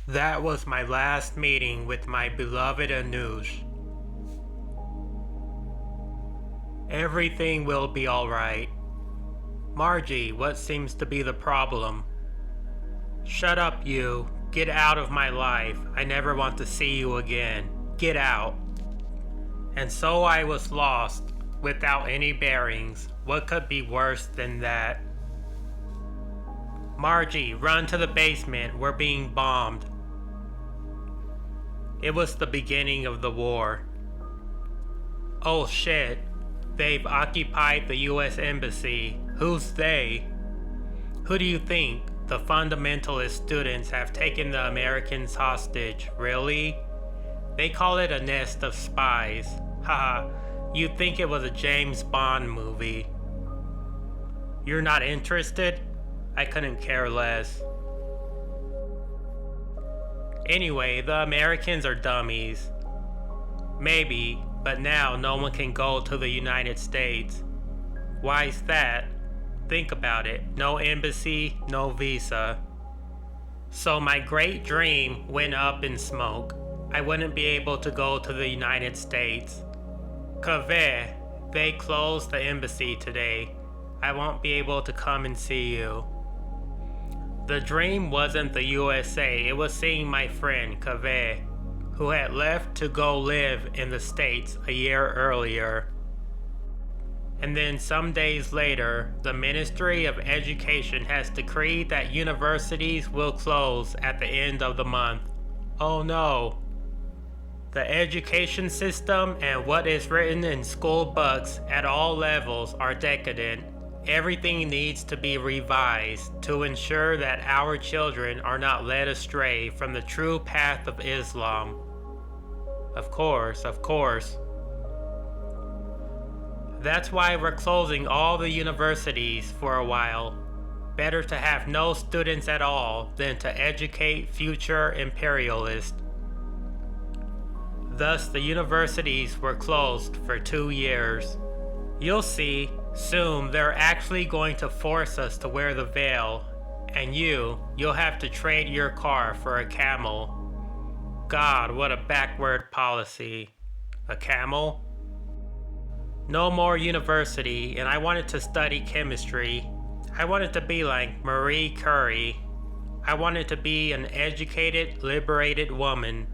That was my last meeting with my beloved Anush. Everything will be alright. Margie, what seems to be the problem? Shut up, you. Get out of my life. I never want to see you again. Get out. And so I was lost, without any bearings. What could be worse than that? Margie, run to the basement. We're being bombed. It was the beginning of the war. Oh shit. They've occupied the US Embassy. Who's they? Who do you think? The fundamentalist students have taken the Americans hostage. Really? They call it a nest of spies. Haha, you'd think it was a James Bond movie. You're not interested? I couldn't care less. Anyway, the Americans are dummies. Maybe, but now no one can go to the United States. Why's that? Think about it. No embassy, no visa. So my great dream went up in smoke. I wouldn't be able to go to the United States. Kaveh, they closed the embassy today. I won't be able to come and see you. The dream wasn't the USA, it was seeing my friend Kaveh, who had left to go live in the States a year earlier. And then some days later, the Ministry of Education has decreed that universities will close at the end of the month. Oh no. The education system and what is written in school books at all levels are decadent. Everything needs to be revised to ensure that our children are not led astray from the true path of Islam. Of course. That's why we're closing all the universities for a while. Better to have no students at all than to educate future imperialists. Thus, the universities were closed for 2 years. You'll see, soon they're actually going to force us to wear the veil, and you'll have to trade your car for a camel. God, what a backward policy. A camel? No more university, and I wanted to study chemistry. I wanted to be like Marie Curie. I wanted to be an educated, liberated woman,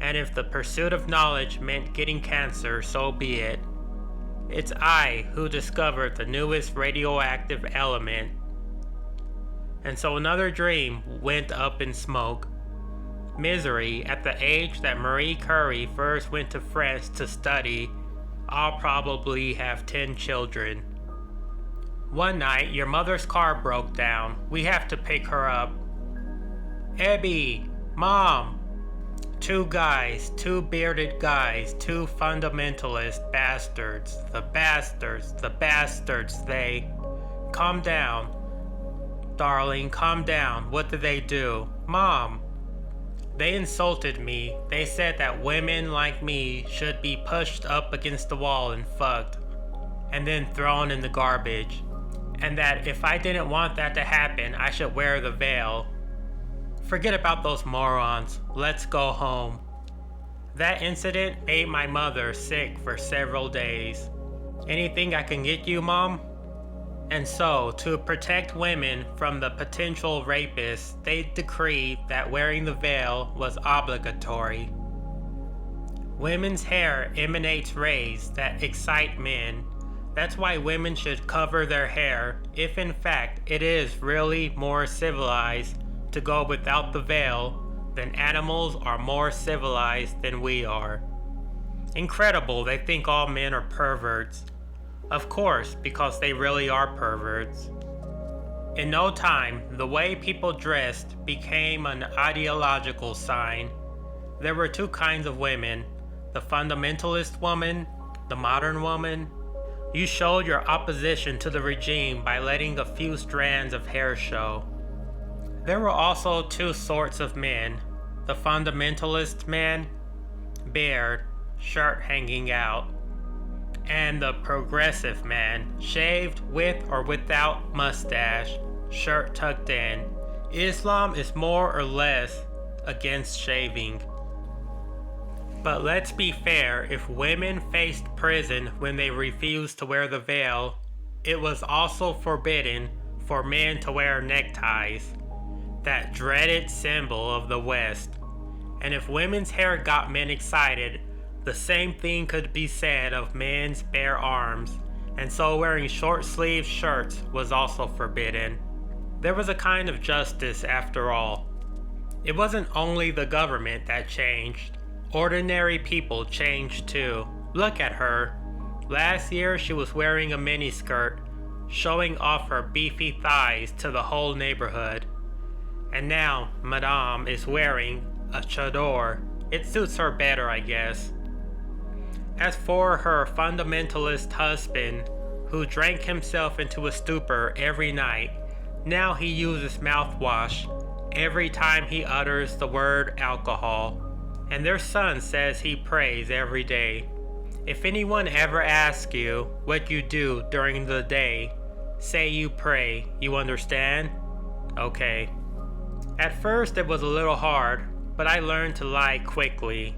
and if the pursuit of knowledge meant getting cancer, so be it. It's I who discovered the newest radioactive element. And so another dream went up in smoke. Misery, at the age that Marie Curie first went to France to study, I'll probably have 10 children. One night, your mother's car broke down. We have to pick her up. Ebby, Mom! 2 guys, 2 bearded guys, 2 fundamentalist bastards. The bastards, they. Calm down. Darling, calm down. What did they do? Mom! They insulted me. They said that women like me should be pushed up against the wall and fucked, and then thrown in the garbage. And that if I didn't want that to happen, I should wear the veil. Forget about those morons. Let's go home. That incident made my mother sick for several days. Anything I can get you, Mom? And so, to protect women from the potential rapists, they decreed that wearing the veil was obligatory. Women's hair emanates rays that excite men. That's why women should cover their hair, if in fact it is really more civilized to go without the veil, then animals are more civilized than we are. Incredible, they think all men are perverts. Of course, because they really are perverts. In no time, the way people dressed became an ideological sign. There were 2 kinds of women, the fundamentalist woman, the modern woman. You showed your opposition to the regime by letting a few strands of hair show. There were also 2 sorts of men, the fundamentalist man, beard, shirt hanging out, and the progressive man, shaved with or without mustache, shirt tucked in. Islam is more or less against shaving. But let's be fair, if women faced prison when they refused to wear the veil, it was also forbidden for men to wear neckties, that dreaded symbol of the West. And if women's hair got men excited, the same thing could be said of men's bare arms, and so wearing short-sleeved shirts was also forbidden. There was a kind of justice after all. It wasn't only the government that changed. Ordinary people changed too. Look at her. Last year she was wearing a miniskirt, showing off her beefy thighs to the whole neighborhood. And now Madame is wearing a chador. It suits her better, I guess. As for her fundamentalist husband, who drank himself into a stupor every night, now he uses mouthwash every time he utters the word alcohol. And their son says he prays every day. If anyone ever asks you what you do during the day, say you pray, you understand? Okay. At first it was a little hard, but I learned to lie quickly.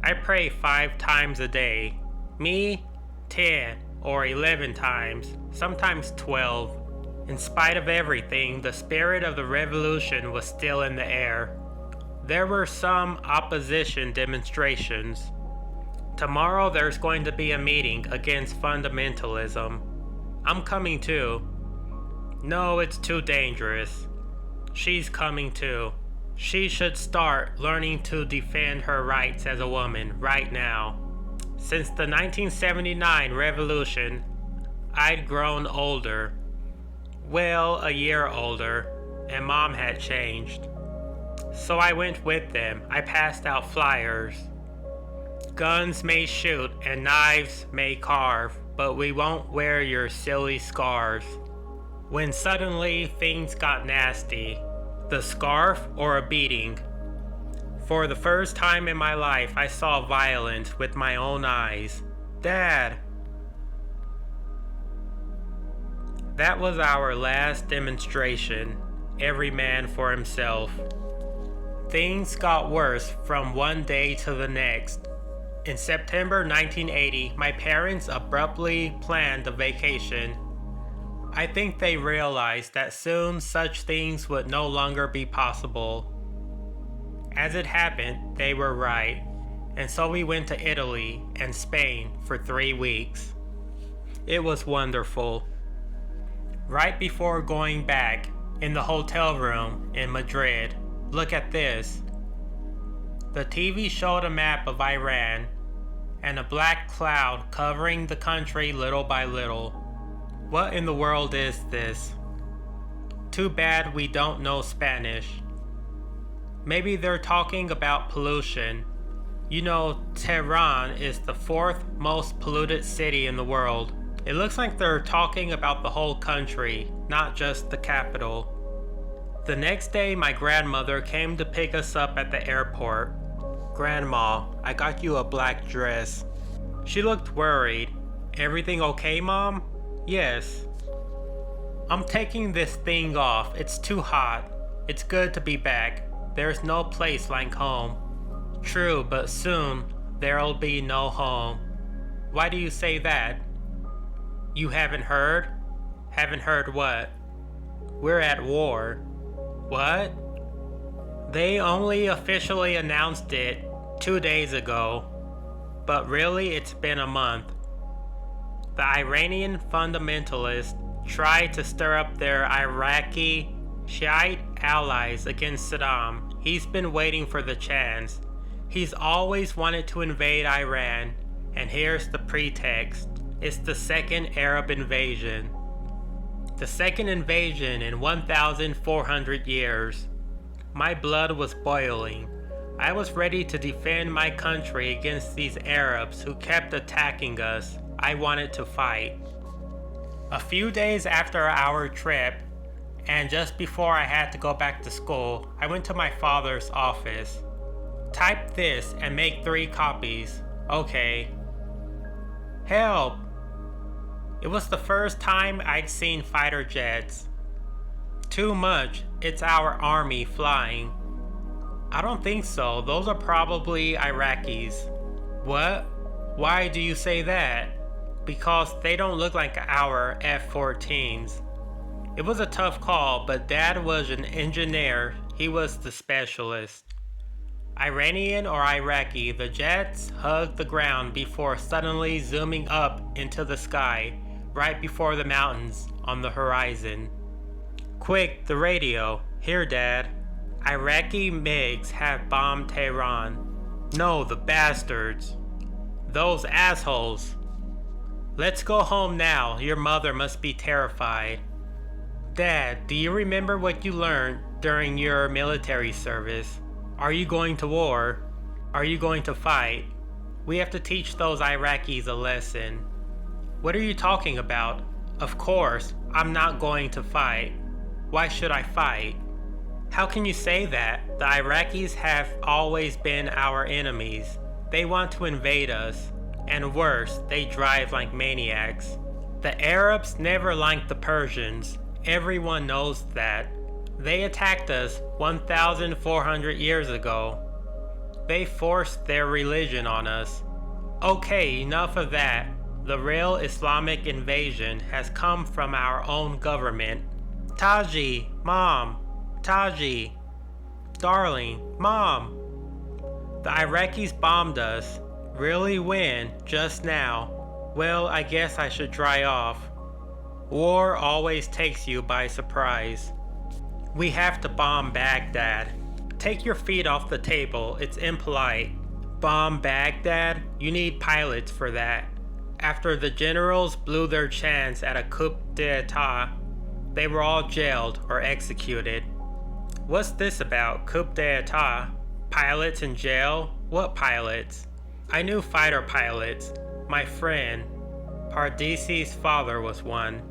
I pray 5 times a day. Me, 10 or 11 times, sometimes 12. In spite of everything, the spirit of the revolution was still in the air. There were some opposition demonstrations. Tomorrow there's going to be a meeting against fundamentalism. I'm coming too. No, it's too dangerous. She's coming too. She should start learning to defend her rights as a woman right now. Since the 1979 revolution, I'd grown older. Well, a year older, and Mom had changed. So I went with them. I passed out flyers. Guns may shoot and knives may carve, but we won't wear your silly scars. When suddenly things got nasty, the scarf or a beating. For the first time in my life, I saw violence with my own eyes. Dad! That was our last demonstration, every man for himself. Things got worse from one day to the next. In September 1980, my parents abruptly planned a vacation. I think they realized that soon such things would no longer be possible. As it happened, they were right, and so we went to Italy and Spain for 3 weeks. It was wonderful. Right before going back, in the hotel room in Madrid, look at this. The TV showed a map of Iran and a black cloud covering the country little by little. What in the world is this? Too bad we don't know Spanish. Maybe they're talking about pollution. You know, Tehran is the 4th most polluted city in the world. It looks like they're talking about the whole country, not just the capital. The next day, my grandmother came to pick us up at the airport. Grandma, I got you a black dress. She looked worried. Everything okay, Mom? Yes. I'm taking this thing off. It's too hot. It's good to be back. There's no place like home. True, but soon there'll be no home. Why do you say that? You haven't heard? Haven't heard what? We're at war. What? They only officially announced it 2 days ago, but really it's been a month. The Iranian fundamentalists tried to stir up their Iraqi Shiite allies against Saddam. He's been waiting for the chance. He's always wanted to invade Iran, and here's the pretext. It's the second Arab invasion. The second invasion in 1,400 years. My blood was boiling. I was ready to defend my country against these Arabs who kept attacking us. I wanted to fight. A few days after our trip, and just before I had to go back to school, I went to my father's office. Type this and make 3 copies. Okay. Help! It was the first time I'd seen fighter jets. Too much, it's our army flying. I don't think so. Those are probably Iraqis. What? Why do you say that? Because they don't look like our F-14s. It was a tough call, but Dad was an engineer. He was the specialist. Iranian or Iraqi, the jets hugged the ground before suddenly zooming up into the sky, right before the mountains on the horizon. Quick, the radio. Here, Dad. Iraqi MiGs have bombed Tehran. No, the bastards. Those assholes. Let's go home now. Your mother must be terrified. Dad, do you remember what you learned during your military service? Are you going to war? Are you going to fight? We have to teach those Iraqis a lesson. What are you talking about? Of course, I'm not going to fight. Why should I fight? How can you say that? The Iraqis have always been our enemies. They want to invade us. And worse, they drive like maniacs. The Arabs never liked the Persians. Everyone knows that. They attacked us 1,400 years ago. They forced their religion on us. Okay, enough of that. The real Islamic invasion has come from our own government. Taji, Mom, Taji, darling, Mom. The Iraqis bombed us. Really, when? Just now? Well, I guess I should dry off. War always takes you by surprise. We have to bomb Baghdad. Take your feet off the table, it's impolite. Bomb Baghdad? You need pilots for that. After the generals blew their chance at a coup d'etat, they were all jailed or executed. What's this about, coup d'etat? Pilots in jail? What pilots? I knew fighter pilots. My friend, Pardisi's father was one.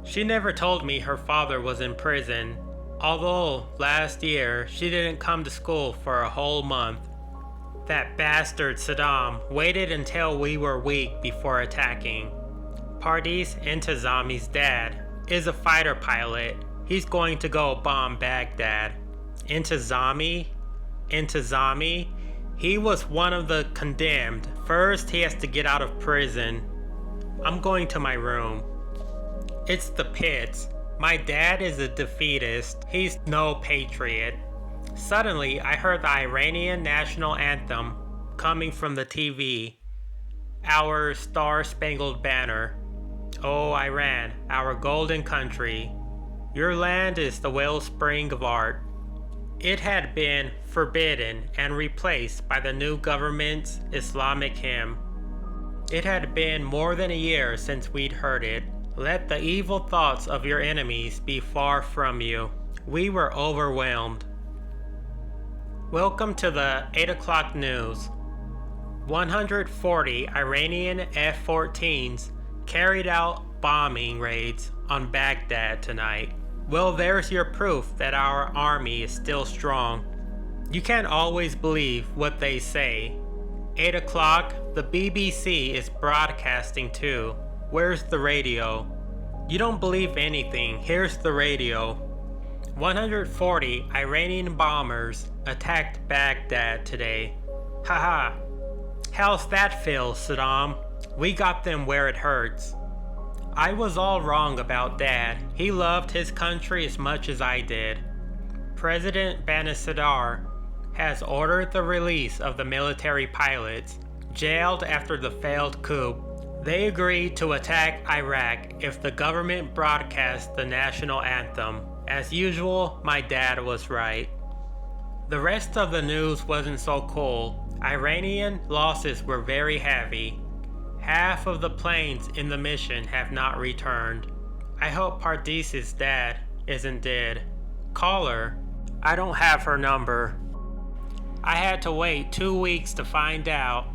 She never told me her father was in prison. Although, last year, she didn't come to school for a whole month. That bastard Saddam waited until we were weak before attacking. Pardis Intizami's dad is a fighter pilot. He's going to go bomb Baghdad. Intizami? He was one of the condemned. First, he has to get out of prison. I'm going to my room. It's the pits. My dad is a defeatist. He's no patriot. Suddenly, I heard the Iranian national anthem coming from the TV. Our Star-Spangled Banner. Oh, Iran, our golden country. Your land is the wellspring of art. It had been forbidden and replaced by the new government's Islamic hymn. It had been more than a year since we'd heard it. Let the evil thoughts of your enemies be far from you. We were overwhelmed. Welcome to the 8 o'clock news. 140 Iranian F-14s carried out bombing raids on Baghdad tonight. Well, there's your proof that our army is still strong. You can't always believe what they say. 8 o'clock, the BBC is broadcasting too. Where's the radio? You don't believe anything, here's the radio. 140 Iranian bombers attacked Baghdad today. Haha. How's that feel, Saddam? We got them where it hurts. I was all wrong about Dad. He loved his country as much as I did. President Banisadr has ordered the release of the military pilots jailed after the failed coup. They agreed to attack Iraq if the government broadcasts the national anthem. As usual, my dad was right. The rest of the news wasn't so cool. Iranian losses were very heavy. Half of the planes in the mission have not returned. I hope Pardis's dad isn't dead. Call her. I don't have her number. I had to wait 2 weeks to find out.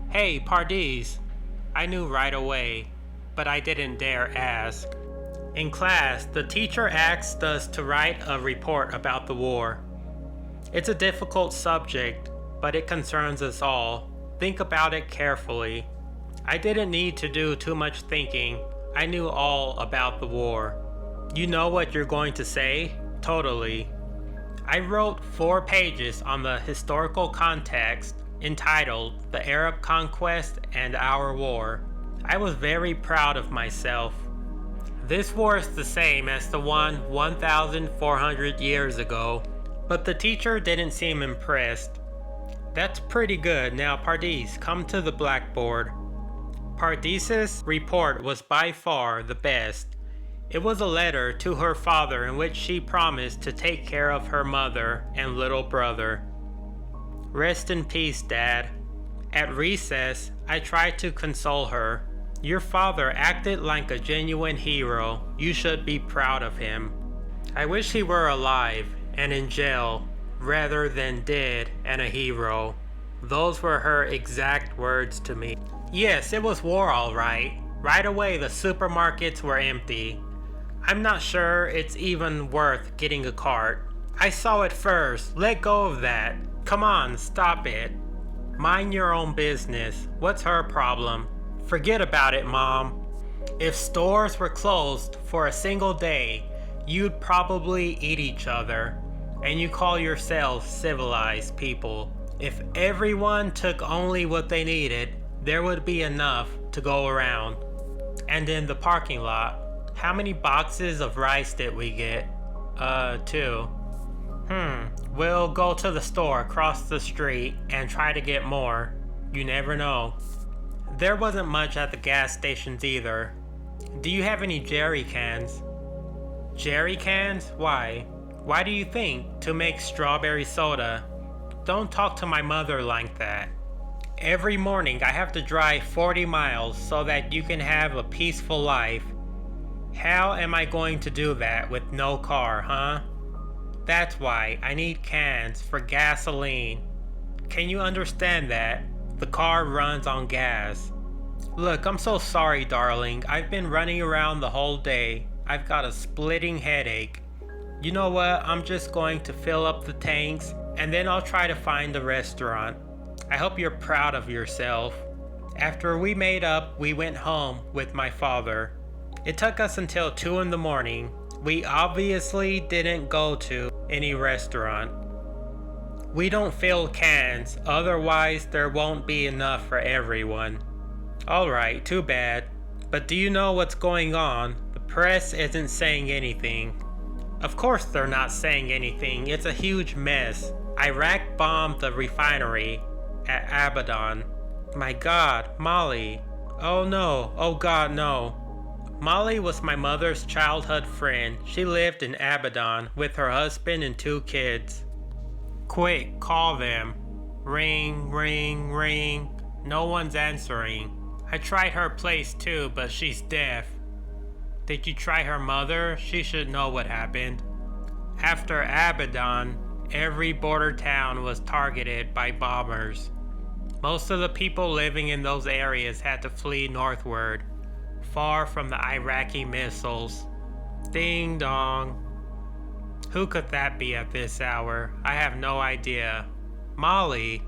Hey, Pardis. I knew right away, but I didn't dare ask. In class, the teacher asked us to write a report about the war. It's a difficult subject, but it concerns us all. Think about it carefully. I didn't need to do too much thinking. I knew all about the war. You know what you're going to say? Totally. I wrote 4 pages on the historical context entitled The Arab Conquest and Our War. I was very proud of myself. This war is the same as the one 1,400 years ago, but the teacher didn't seem impressed. That's pretty good. Now Pardis, come to the blackboard. Pardis's report was by far the best. It was a letter to her father in which she promised to take care of her mother and little brother. Rest in peace, Dad. At recess, I tried to console her. Your father acted like a genuine hero. You should be proud of him. I wish he were alive and in jail rather than dead and a hero. Those were her exact words to me. Yes, it was war all right. Right away the supermarkets were empty. I'm not sure it's even worth getting a cart. I saw it first. Let go of that. Come on, stop it. Mind your own business. What's her problem? Forget about it, Mom. If stores were closed for a single day, you'd probably eat each other. And you call yourselves civilized people. If everyone took only what they needed, there would be enough to go around. And in the parking lot, how many boxes of rice did we get? 2. We'll go to the store across the street and try to get more. You never know. There wasn't much at the gas stations either. Do you have any jerry cans? Jerry cans? Why? Why do you think? To make strawberry soda. Don't talk to my mother like that. Every morning I have to drive 40 miles so that you can have a peaceful life. How am I going to do that with no car, huh? That's why I need cans for gasoline. Can you understand that? The car runs on gas. Look, I'm so sorry, darling. I've been running around the whole day. I've got a splitting headache. You know what? I'm just going to fill up the tanks and then I'll try to find a restaurant. I hope you're proud of yourself. After we made up, we went home with my father. It took us until 2 in the morning. We obviously didn't go to any restaurant. We don't fill cans, otherwise there won't be enough for everyone. Alright, too bad. But do you know what's going on? The press isn't saying anything. Of course they're not saying anything. It's a huge mess. Iraq bombed the refinery at Abadan. My God, Molly. Oh no, oh God, no. Molly was my mother's childhood friend. She lived in Abadan with her husband and 2 kids. Quick, call them. Ring, ring, ring. No one's answering. I tried her place too, but she's deaf. Did you try her mother? She should know what happened. After Abadan, every border town was targeted by bombers. Most of the people living in those areas had to flee northward, far from the Iraqi missiles. Ding dong. Who could that be at this hour? I have no idea. Molly.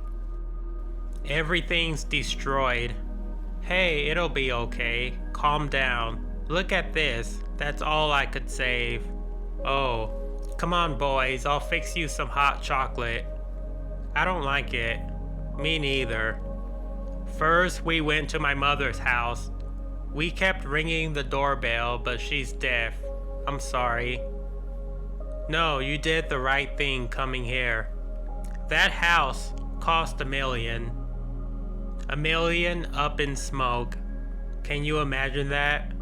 Everything's destroyed. Hey, it'll be okay. Calm down. Look at this. That's all I could save. Oh. Come on, boys. I'll fix you some hot chocolate. I don't like it. Me neither. First, we went to my mother's house. We kept ringing the doorbell, but she's deaf. I'm sorry. No, you did the right thing coming here. That house cost $1 million. $1 million up in smoke. Can you imagine that?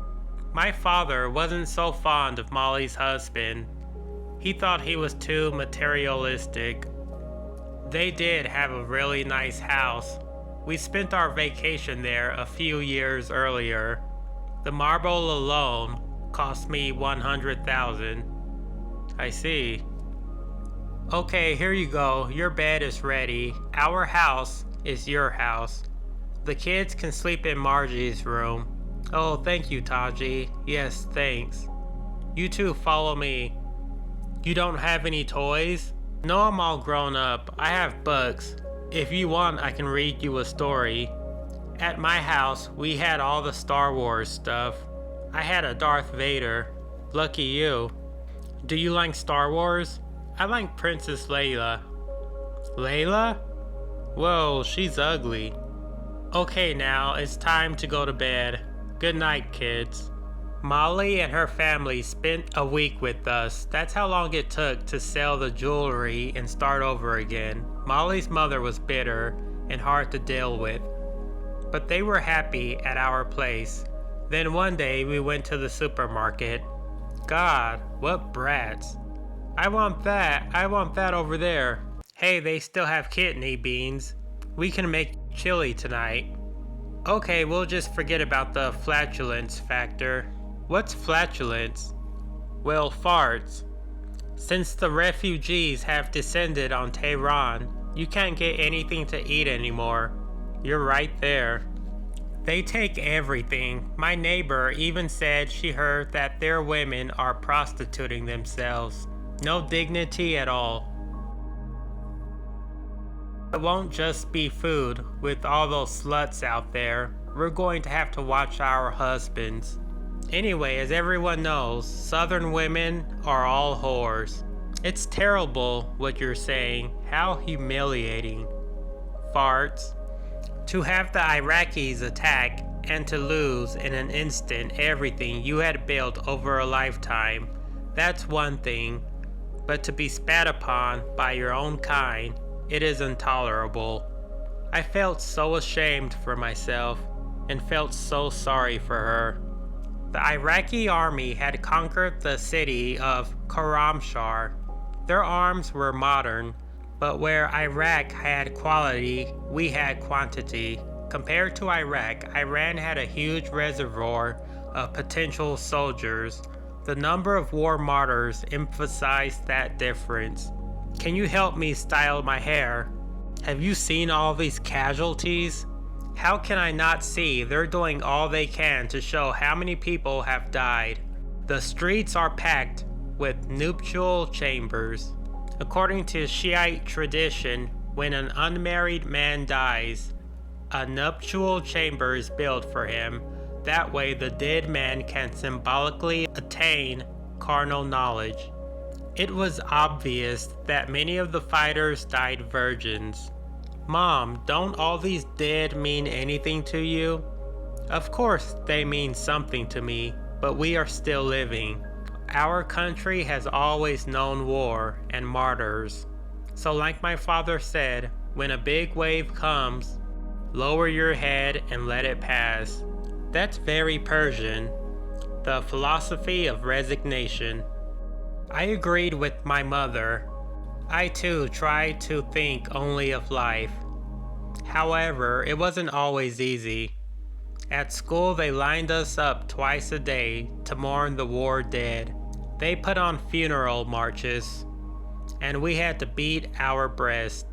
My father wasn't so fond of Molly's husband. He thought he was too materialistic. They did have a really nice house. We spent our vacation there a few years earlier. The marble alone cost me $100,000. I see. Okay, here you go. Your bed is ready. Our house is your house. The kids can sleep in Margie's room. Oh, thank you, Taji. Yes, thanks. You two follow me. You don't have any toys? No, I'm all grown up. I have books. If you want, I can read you a story. At my house, we had all the Star Wars stuff. I had a Darth Vader. Lucky you. Do you like Star Wars? I like Princess Layla. Layla? Whoa, she's ugly. Okay, now it's time to go to bed. Good night, kids. Molly and her family spent a week with us. That's how long it took to sell the jewelry and start over again. Molly's mother was bitter and hard to deal with, but they were happy at our place. Then one day we went to the supermarket. God, what brats. I want that over there. Hey, they still have kidney beans. We can make chili tonight. Okay, we'll just forget about the flatulence factor. What's flatulence? Well, farts. Since the refugees have descended on Tehran, you can't get anything to eat anymore. You're right there. They take everything. My neighbor even said she heard that their women are prostituting themselves. No dignity at all. It won't just be food. With all those sluts out there, we're going to have to watch our husbands. Anyway, as everyone knows, Southern women are all whores. It's terrible what you're saying. How humiliating. Farts. To have the Iraqis attack and to lose in an instant everything you had built over a lifetime, that's one thing. But to be spat upon by your own kind, it is intolerable. I felt so ashamed for myself and felt so sorry for her. The Iraqi army had conquered the city of Khorramshahr. Their arms were modern, but where Iraq had quality, we had quantity. Compared to Iraq, Iran had a huge reservoir of potential soldiers. The number of war martyrs emphasized that difference. Can you help me style my hair? Have you seen all these casualties? How can I not see they're doing all they can to show how many people have died? The streets are packed with nuptial chambers. According to Shiite tradition, when an unmarried man dies, a nuptial chamber is built for him. That way the dead man can symbolically attain carnal knowledge. It was obvious that many of the fighters died virgins. Mom, don't all these dead mean anything to you? Of course they mean something to me, but we are still living. Our country has always known war and martyrs. So like my father said, when a big wave comes, lower your head and let it pass. That's very Persian. The philosophy of resignation. I agreed with my mother. I too tried to think only of life. However, it wasn't always easy. At school, they lined us up twice a day to mourn the war dead. They put on funeral marches, and we had to beat our breast.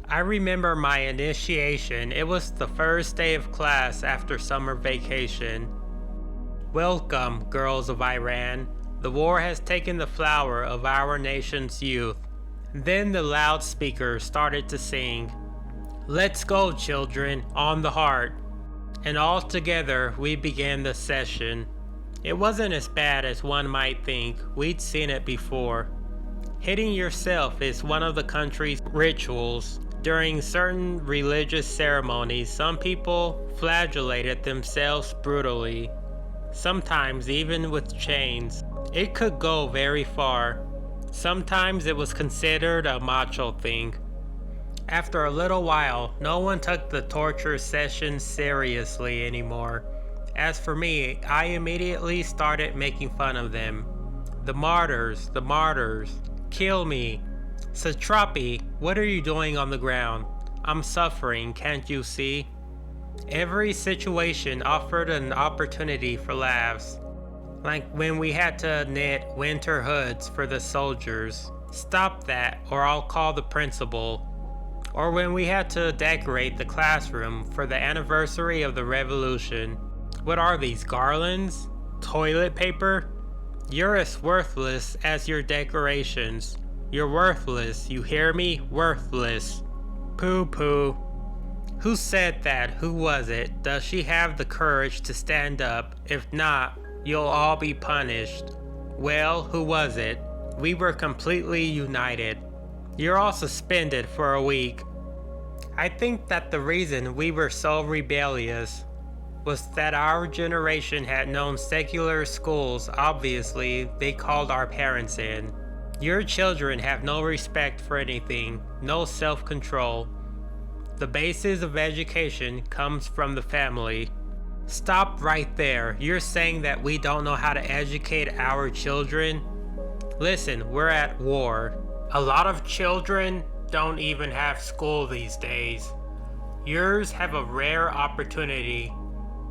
I remember my initiation. It was the first day of class after summer vacation. Welcome, girls of Iran. The war has taken the flower of our nation's youth. Then the loudspeaker started to sing, "Let's go, children, on the heart." And all together we began the session. It wasn't as bad as one might think. We'd seen it before. Hitting yourself is one of the country's rituals. During certain religious ceremonies, some people flagellated themselves brutally, sometimes even with chains. It could go very far. Sometimes it was considered a macho thing. After a little while, no one took the torture sessions seriously anymore. As for me, I immediately started making fun of them. The martyrs, kill me. Satrapi, what are you doing on the ground? I'm suffering, can't you see? Every situation offered an opportunity for laughs. Like when we had to knit winter hoods for the soldiers. Stop that, or I'll call the principal. Or when we had to decorate the classroom for the anniversary of the revolution. What are these, garlands? Toilet paper? You're as worthless as your decorations. You're worthless, you hear me? Worthless. Pooh. Who said that? Who was it? Does she have the courage to stand up? If not, you'll all be punished. Well, who was it? we were completely united. You're all suspended for a week. I think that the reason we were so rebellious was that our generation had known secular schools. Obviously, they called our parents in. Your children have no respect for anything, no self-control. The basis of education comes from the family. Stop right there. You're saying that we don't know how to educate our children? Listen, we're at war. A lot of children don't even have school these days. Yours have a rare opportunity,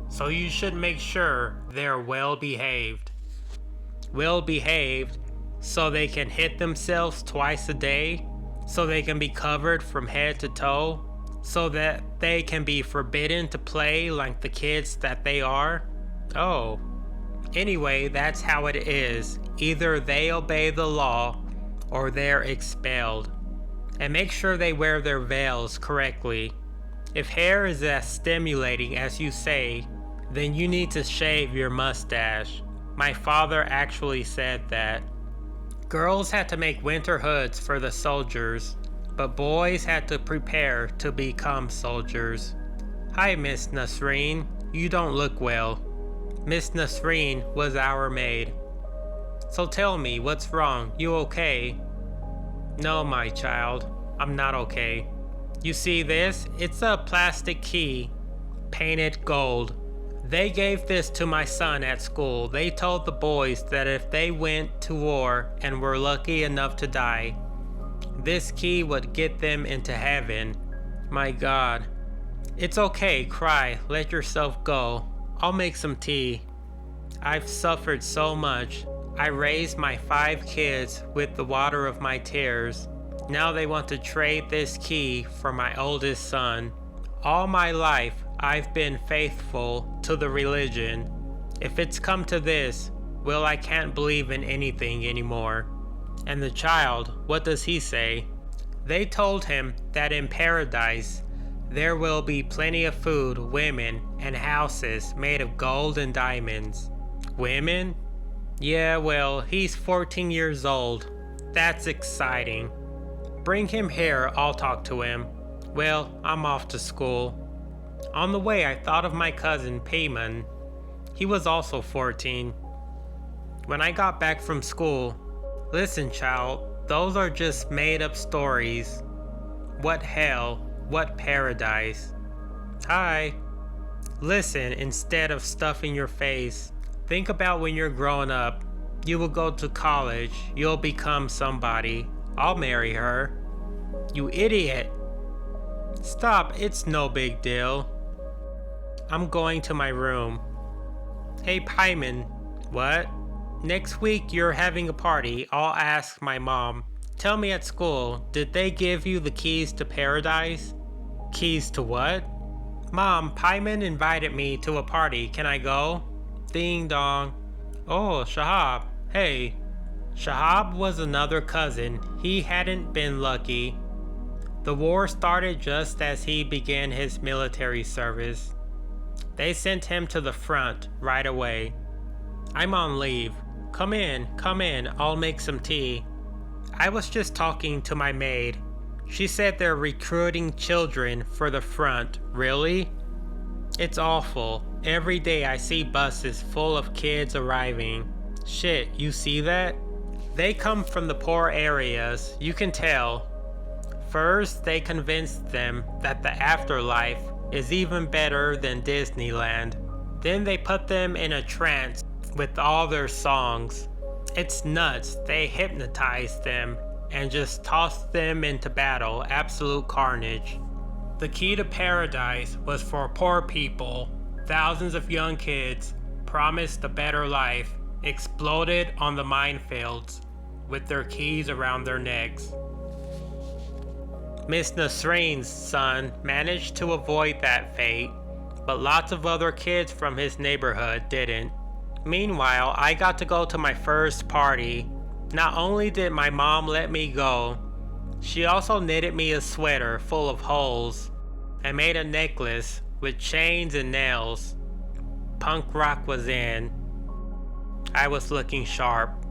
so you should make sure they're well behaved. Well behaved so they can hit themselves twice a day, so they can be covered from head to toe, so that they can be forbidden to play like the kids that they are? Oh. Anyway, that's how it is. Either they obey the law or they're expelled. And make sure they wear their veils correctly. If hair is as stimulating as you say, then you need to shave your mustache. My father actually said that. Girls had to make winter hoods for the soldiers, but boys had to prepare to become soldiers. Hi, Miss Nasreen. You don't look well. Miss Nasreen was our maid. So tell me, what's wrong? You okay? No, my child. I'm not okay. You see this? It's a plastic key, painted gold. They gave this to my son at school. They told the boys that if they went to war and were lucky enough to die, this key would get them into heaven. My God. It's okay, cry, let yourself go. I'll make some tea. I've suffered so much. I raised my 5 kids with the water of my tears. Now they want to trade this key for my oldest son. All my life, I've been faithful to the religion. If it's come to this, well, I can't believe in anything anymore. And the child, what does he say? They told him that in paradise, there will be plenty of food, women, and houses made of gold and diamonds. Women? Yeah, well, he's 14 years old. That's exciting. Bring him here, I'll talk to him. Well, I'm off to school. On the way, I thought of my cousin, Payman. He was also 14. When I got back from school, listen, child, those are just made-up stories. What hell? What paradise? Hi. Listen, instead of stuffing your face, think about when you're growing up. You will go to college. You'll become somebody. I'll marry her. You idiot. Stop, it's no big deal. I'm going to my room. Hey, Pyman. What? Next week you're having a party. I'll ask my mom. Tell me at school, did they give you the keys to paradise? Keys to what? Mom, Pyman invited me to a party. Can I go? Ding dong. Oh, Shahab. Hey. Shahab was another cousin. He hadn't been lucky. The war started just as he began his military service. They sent him to the front right away. I'm on leave. Come in, I'll make some tea. I was just talking to my maid. She said they're recruiting children for the front. Really? It's awful. Every day I see buses full of kids arriving. Shit, you see that? They come from the poor areas, you can tell. First, they convinced them that the afterlife is even better than Disneyland. Then they put them in a trance with all their songs. It's nuts. They hypnotized them and just tossed them into battle. Absolute carnage. The key to paradise was for poor people. Thousands of young kids promised a better life exploded on the minefields with their keys around their necks. Miss Nasreen's son managed to avoid that fate, but lots of other kids from his neighborhood didn't. Meanwhile, I got to go to my first party. Not only did my mom let me go, she also knitted me a sweater full of holes and made a necklace with chains and nails. Punk rock was in. I was looking sharp.